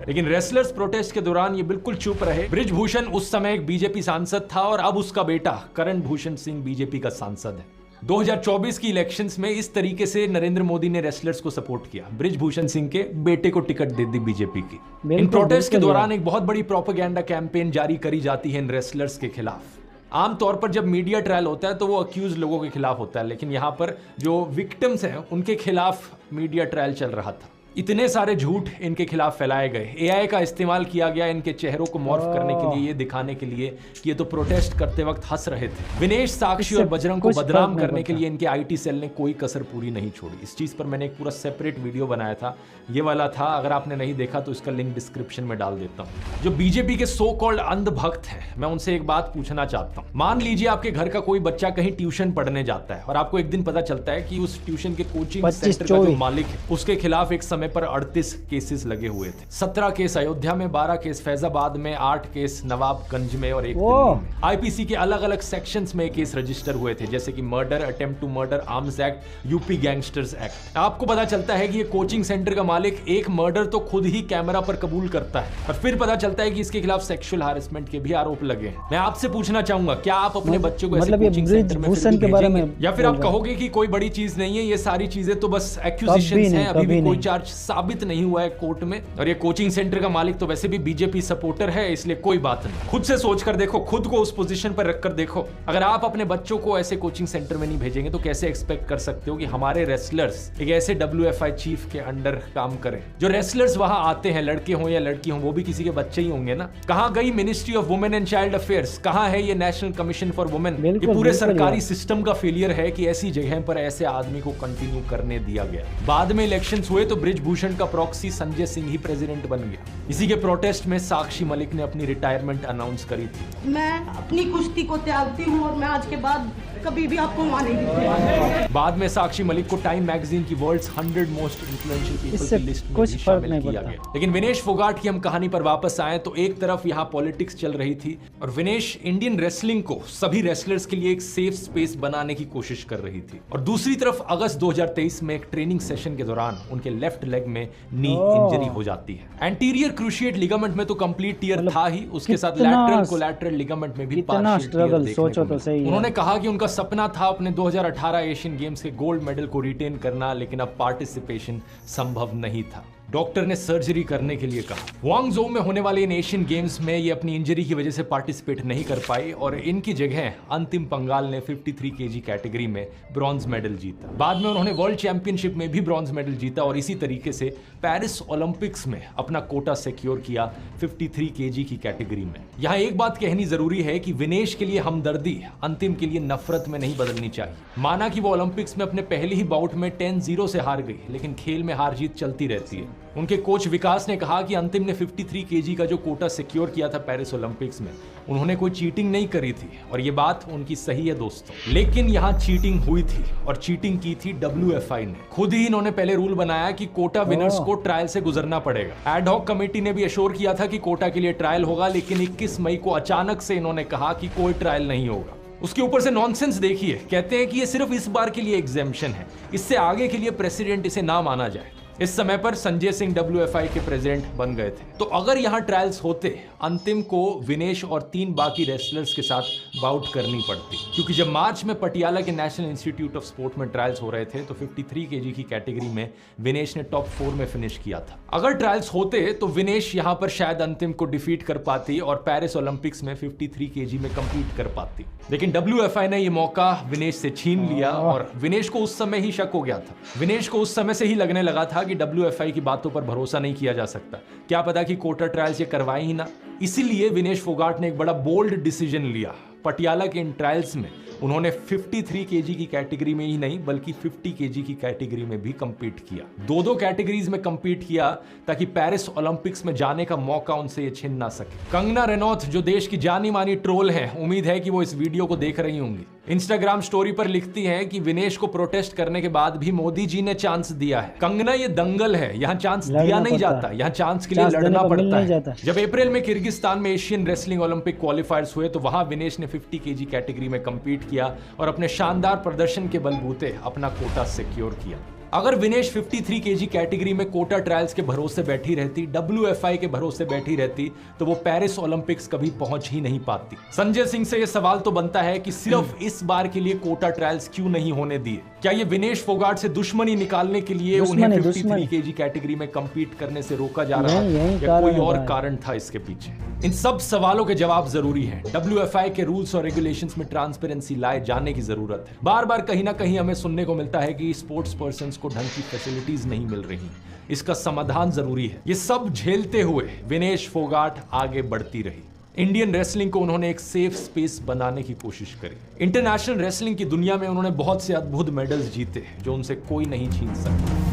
लेकिन रेसलर्स प्रोटेस्ट के दौरान ये बिल्कुल चुप रहे। बृजभूषण उस समय एक बीजेपी सांसद था और अब उसका बेटा करण भूषण सिंह बीजेपी का सांसद है। 2024 की इलेक्शंस में इस तरीके से नरेंद्र मोदी ने रेसलर्स को सपोर्ट किया। बृजभूषण सिंह के बेटे को टिकट दे दी बीजेपी की। इन प्रोटेस्ट के दौरान एक बहुत बड़ी प्रोपेगेंडा कैंपेन जारी करी जाती है इन रेसलर्स के खिलाफ। आमतौर पर जब मीडिया ट्रायल होता है तो वो अक्यूज लोगों के खिलाफ होता है, लेकिन यहाँ पर जो विक्टिम्स हैं उनके खिलाफ मीडिया ट्रायल चल रहा था। इतने सारे झूठ इनके खिलाफ फैलाए गए। AI का इस्तेमाल किया गया इनके चेहरों को मॉर्फ करने के लिए, ये दिखाने के लिए कि ये तो प्रोटेस्ट करते वक्त हंस रहे थे। विनेश, साक्षी और बजरंग को बदनाम करने के लिए इनके IT सेल ने कोई कसर पूरी नहीं छोड़ी। इस चीज पर मैंने एक पूरा सेपरेट वीडियो बनाया था, ये वाला था। अगर आपने नहीं देखा तो इसका लिंक डिस्क्रिप्शन में डाल देता हूँ। जो बीजेपी के सो कॉल्ड अंधभक्त है, मैं उनसे एक बात पूछना चाहता हूँ। मान लीजिए आपके घर का कोई बच्चा कहीं ट्यूशन पढ़ने जाता है और आपको एक दिन पता चलता है कि उस ट्यूशन के कोचिंग सेंटर का जो मालिक है उसके खिलाफ एक समय पर 38 केसेस लगे हुए थे। 17 केस अयोध्या में, 12 केस फैजाबाद में, 8 केस नवाबगंज में और 1 दिल्ली में। IPC के अलग अलग सेक्शंस में केस रजिस्टर हुए थे, जैसे कि murder, attempt to murder, arms act, UP gangsters act. आपको पता चलता है कि ये कोचिंग सेंटर का मालिक एक मर्डर तो खुद ही कैमरा पर कबूल करता है, और फिर पता चलता है कि इसके खिलाफ सेक्सुअल हैरेसमेंट के भी आरोप लगे हैं। मैं आपसे पूछना चाहूंगा, क्या आप अपने बच्चों को ऐसे कोचिंग सेंटर में भेजेंगे, या फिर आप कहोगे कि कोई बड़ी चीज नहीं है, ये सारी चीजें तो बस एक्यूजेशंस हैं, अभी भी कोई चार्ज साबित नहीं हुआ है कोर्ट में, और ये कोचिंग सेंटर का मालिक तो वैसे भी बीजेपी सपोर्टर है, इसलिए कोई बात नहीं। खुद से सोच कर देखो, खुद को उस पोजीशन पर रखकर देखो। अगर आप अपने बच्चों को ऐसे कोचिंग सेंटर में नहीं भेजेंगे तो कैसे एक्सपेक्ट कर सकते हो कि हमारे रेसलर्स एक ऐसे WFI चीफ के अंडर काम करें। जो रेसलर्स वहां आते हैं, लड़के हों या लड़की हों, वो भी किसी के बच्चे ही होंगे ना। कहां गई ministry of women and child affairs, कहां है ये नेशनल कमीशन फॉर वुमेन? ये पूरे सरकारी सिस्टम का फेलियर है कि ऐसी जगह पर ऐसे आदमी को कंटिन्यू करने दिया गया। बाद में इलेक्शंस हुए तो बृजभूषण का प्रॉक्सी संजय सिंह ही प्रेसिडेंट बन गया। इसी के प्रोटेस्ट में साक्षी मलिक ने अपनी रिटायरमेंट अनाउंस करी थी। मैं अपनी कुश्ती को त्यागती हूँ और मैं आज के बाद कभी भी आपको वहां नहीं दिखूंगा। बाद में साक्षी मलिक को टाइम मैगजीन की वर्ल्ड्स 100 मोस्ट इन्फ्लुएंशियल पीपल की लिस्ट में भी शामिल किया गया। लेकिन विनेश फोगाट की हम कहानी पर वापस आए तो एक तरफ यहाँ पॉलिटिक्स चल रही थी और विनेश इंडियन रेसलिंग को सभी रेसलर्स के लिए एक सेफ स्पेस बनाने की कोशिश कर रही थी, और दूसरी तरफ अगस्त 2023 में एक ट्रेनिंग सेशन के दौरान उनके लेफ्ट लेग में नी इंजरी हो जाती है। एंटीरियर क्रूशिएट लिगामेंट में तो कंप्लीट टियर था ही, उसके साथ लैटरल कोलैटरल लिगामेंट में भी पार्शियल टियर देखने को मिला। उन्होंने कहा कि उनका सपना था अपने 2018 एशियन गेम्स के गोल्ड मेडल को रिटेन करना, लेकिन अब पार्टिसिपेशन संभव नहीं था। डॉक्टर ने सर्जरी करने के लिए कहा। ग्वांगझोउ में होने वाले इन एशियन गेम्स में ये अपनी इंजरी की वजह से पार्टिसिपेट नहीं कर पाई और इनकी जगह अंतिम पंगाल ने 53 केजी कैटेगरी में ब्रॉन्ज मेडल जीता। बाद में उन्होंने वर्ल्ड चैंपियनशिप में भी ब्रॉन्ज मेडल जीता और इसी तरीके से पेरिस ओलंपिक्स में अपना कोटा सिक्योर किया 53 केजी की कैटेगरी में। यहाँ एक बात कहनी जरूरी है कि विनेश के लिए हमदर्दी अंतिम के लिए नफरत में नहीं बदलनी चाहिए। माना कि वो ओलंपिक्स में अपने पहले ही बाउट में 10-0 से हार गई, लेकिन खेल में हार जीत चलती रहती है। उनके कोच विकास ने कहा कि अंतिम ने 53 केजी का जो कोटा सिक्योर किया था पेरिस ओलंपिक्स में, उन्होंने कोई चीटिंग नहीं करी थी और ये बात उनकी सही है दोस्तों। लेकिन यहाँ चीटिंग हुई थी और चीटिंग की थी WFI ने। खुद ही इन्होंने पहले रूल बनाया कि कोटा विनर्स को ट्रायल से गुजरना पड़ेगा। एडहॉक कमेटी ने भी एश्योर किया था कि कोटा के लिए ट्रायल होगा, लेकिन 21 मई को अचानक से इन्होंने कहा कि कोई ट्रायल नहीं होगा। उसके ऊपर से नॉनसेंस देखिए, कहते हैं कि ये सिर्फ इस बार के लिए एग्जेम्पशन है, इससे आगे के लिए प्रेसिडेंट इसे ना माना जाए। इस समय पर संजय सिंह WFI के प्रेसिडेंट बन गए थे। तो अगर यहाँ ट्रायल्स होते, अंतिम को विनेश और 3 बाकी रेसलर्स के साथ बाउट करनी पड़ती, क्योंकि जब मार्च में पटियाला के नेशनल इंस्टीट्यूट ऑफ स्पोर्ट में ट्रायल्स हो रहे थे तो 53 केजी की कैटेगरी में विनेश ने टॉप 4 में फिनिश किया था। अगर ट्रायल्स होते तो विनेश यहाँ पर शायद अंतिम को डिफीट कर पाती और पेरिस ओलंपिक्स में 53 केजी में कंपीट कर पाती, लेकिन WFI ने ये मौका विनेश से छीन लिया और विनेश को उस समय ही शक हो गया था। विनेश को उस समय से ही लगने लगा था कि WFI की बातों पर भरोसा नहीं किया जा सकता, क्या पता कि कोटा ट्रायल्स ये करवाए ही ना। इसीलिए विनेश फोगाट ने एक बड़ा बोल्ड डिसीजन लिया। पटियाला के इन ट्रायल्स में उन्होंने 53 केजी की कैटेगरी में ही नहीं बल्कि 50 केजी की कैटेगरी में भी कंपीट किया। 2 कैटेगरीज में कंपीट किया ताकि पेरिस ओलंपिक्स में जाने का मौका उनसे ये छीन ना सके। कंगना रनौत जो देश की जानी मानी ट्रोल हैं, उम्मीद है कि वो इस वीडियो को देख रही होंगी। इंस्टाग्राम स्टोरी पर लिखती हैं कि विनेश को प्रोटेस्ट करने के बाद भी मोदी जी ने चांस दिया है। कंगना, ये दंगल है, यहाँ चांस दिया नहीं जाता, यहाँ चांस के लिए लड़ना पड़ता है। जब अप्रैल में किर्गिस्तान में एशियन रेसलिंग ओलंपिक क्वालिफायर्स हुए तो वहां विनेश ने 50 केजी कैटेगरी में कंपीट किया और अपने शानदार प्रदर्शन के बलबूते अपना कोटा सिक्योर किया। अगर विनेश 53 केजी कैटेगरी में कोटा ट्रायल्स के भरोसे बैठी रहती, WFI के भरोसे बैठी रहती, तो वो पेरिस ओलंपिक्स कभी पहुंच ही नहीं पाती। संजय सिंह से ये सवाल तो बनता है कि सिर्फ इस बार के लिए कोटा ट्रायल्स क्यों नहीं होने दिए? क्या ये विनेश फोगाट से दुश्मनी निकालने के लिए उन्हें 53 केजी कैटेगरी में कंपीट करने से रोका जा रहा है या कोई और कारण था इसके पीछे? इन सब सवालों के जवाब जरूरी हैं। WFI के रूल्स और रेगुलेशंस में ट्रांसपेरेंसी लाए जाने की जरूरत है। बार बार कहीं ना कहीं हमें सुनने को मिलता है कि स्पोर्ट्स पर्सन को ढंग की फैसिलिटीज नहीं मिल रही। इसका समाधान जरूरी है। ये सब झेलते हुए विनेश फोगाट आगे बढ़ती रही। इंडियन रेसलिंग को उन्होंने एक सेफ स्पेस बनाने की कोशिश करी। इंटरनेशनल रेसलिंग की दुनिया में उन्होंने बहुत से अद्भुत मेडल्स जीते जो उनसे कोई नहीं छीन सकता।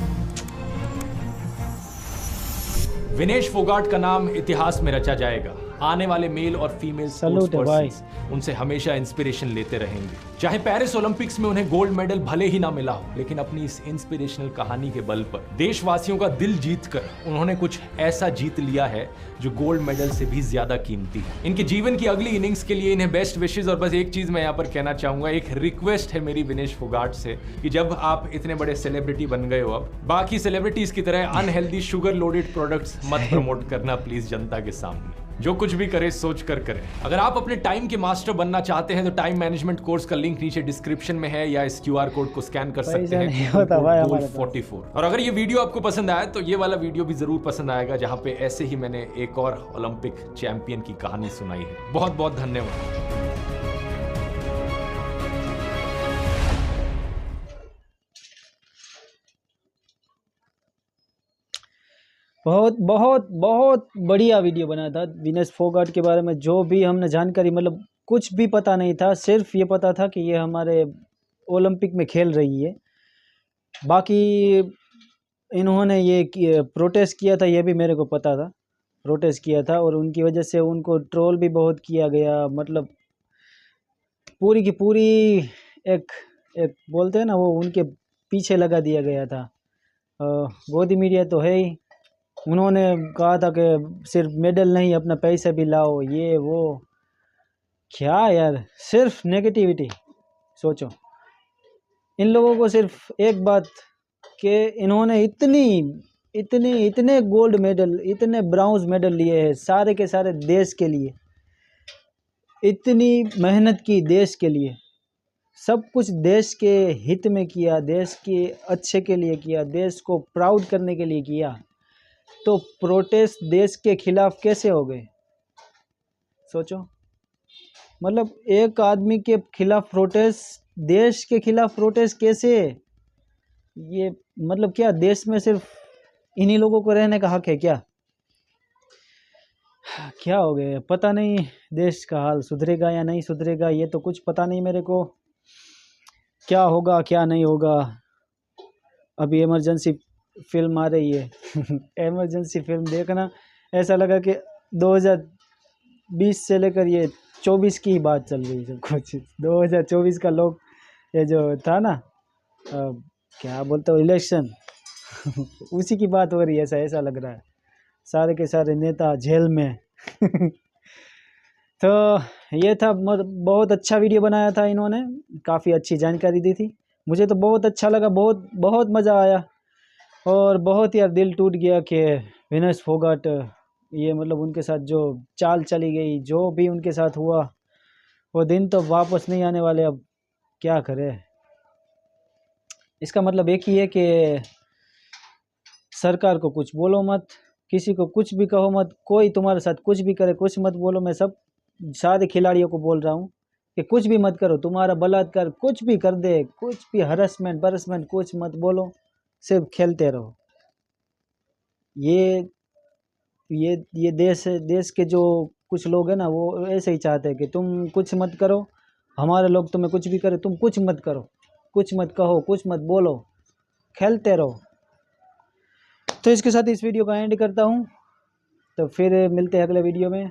विनेश फोगाट का नाम इतिहास में रचा जाएगा। आने वाले मेल और फीमेल स्पोर्ट्स पर्सन्स उनसे हमेशा इंस्पिरेशन लेते रहेंगे। चाहे पेरिस ओलंपिक्स में उन्हें गोल्ड मेडल भले ही ना मिला हो, लेकिन अपनी इस इंस्पिरेशनल कहानी के बल पर देशवासियों का दिल जीतकर उन्होंने कुछ ऐसा जीत लिया है जो गोल्ड मेडल से भी ज्यादा कीमती है। इनके जीवन की अगली इनिंग्स के लिए इन्हें बेस्ट विशेष। और बस एक चीज मैं यहाँ पर कहना चाहूंगा, एक रिक्वेस्ट है मेरी विनेश फोगाट से कि जब आप इतने बड़े सेलिब्रिटी बन गए हो, अब बाकी सेलिब्रिटीज की तरह अनहेल्दी शुगर लोडेड प्रोडक्ट्स मत प्रमोट करना प्लीज जनता के सामने। जो कुछ भी करे सोच कर करें। अगर आप अपने टाइम के मास्टर बनना चाहते हैं तो टाइम मैनेजमेंट कोर्स का लिंक नीचे डिस्क्रिप्शन में है या इस QR कोड को स्कैन कर सकते हैं Gold44। और अगर ये वीडियो आपको पसंद आया तो ये वाला वीडियो भी जरूर पसंद आएगा, जहां पे ऐसे ही मैंने एक और ओलंपिक चैंपियन की कहानी सुनाई है। बहुत बहुत धन्यवाद। बहुत बहुत बहुत बढ़िया वीडियो बनाया था विनेश फोगाट के बारे में। जो भी हमने जानकारी, मतलब कुछ भी पता नहीं था, सिर्फ ये पता था कि ये हमारे ओलंपिक में खेल रही है। बाकी इन्होंने ये प्रोटेस्ट किया था, ये भी मेरे को पता था, प्रोटेस्ट किया था और उनकी वजह से उनको ट्रोल भी बहुत किया गया। मतलब पूरी की पूरी एक बोलते हैं ना, वो उनके पीछे लगा दिया गया था। गोदी मीडिया तो है ही। उन्होंने कहा था कि सिर्फ मेडल नहीं, अपना पैसा भी लाओ, ये वो। क्या यार, सिर्फ नेगेटिविटी। सोचो इन लोगों को सिर्फ एक बात कि इन्होंने इतने गोल्ड मेडल, इतने ब्रॉन्ज मेडल लिए हैं सारे के सारे देश के लिए। इतनी मेहनत की देश के लिए, सब कुछ देश के हित में किया, देश के अच्छे के लिए किया, देश को प्राउड करने के लिए किया। तो प्रोटेस्ट देश के खिलाफ कैसे हो गए? सोचो, मतलब एक आदमी के खिलाफ प्रोटेस्ट, देश के खिलाफ प्रोटेस्ट कैसे? ये मतलब क्या देश में सिर्फ इन्हीं लोगों को रहने का हक है क्या? क्या हो गया पता नहीं, देश का हाल सुधरेगा या नहीं सुधरेगा ये तो कुछ पता नहीं मेरे को, क्या होगा क्या नहीं होगा। अभी इमरजेंसी फिल्म आ रही है इमरजेंसी फिल्म देखना, ऐसा लगा कि 2020 से लेकर ये 24 की बात चल रही है सब कुछ। 2024 का लोग ये जो था ना क्या बोलते हो इलेक्शन उसी की बात हो रही है, ऐसा लग रहा है। सारे के सारे नेता जेल में तो ये था, बहुत अच्छा वीडियो बनाया था इन्होंने, काफ़ी अच्छी जानकारी दी थी, मुझे तो बहुत अच्छा लगा, बहुत बहुत मज़ा आया। और बहुत यार दिल टूट गया कि विनेश फोगाट ये मतलब उनके साथ जो चाल चली गई, जो भी उनके साथ हुआ वो दिन तो वापस नहीं आने वाले। अब क्या करें, इसका मतलब एक ही है कि सरकार को कुछ बोलो मत, किसी को कुछ भी कहो मत, कोई तुम्हारे साथ कुछ भी करे कुछ मत बोलो। मैं सब सारे खिलाड़ियों को बोल रहा हूँ कि कुछ भी मत करो, तुम्हारा बलात्कार कुछ भी कर दे, कुछ भी हरासमेंट बरसमेंट कुछ मत बोलो, सिर्फ खेलते रहो। ये देश के जो कुछ लोग हैं ना वो ऐसे ही चाहते हैं कि तुम कुछ मत करो, हमारे लोग तुम्हें कुछ भी करे, तुम कुछ मत करो, कुछ मत कहो, कुछ मत बोलो, खेलते रहो। तो इसके साथ इस वीडियो का एंड करता हूँ, तो फिर मिलते हैं अगले वीडियो में।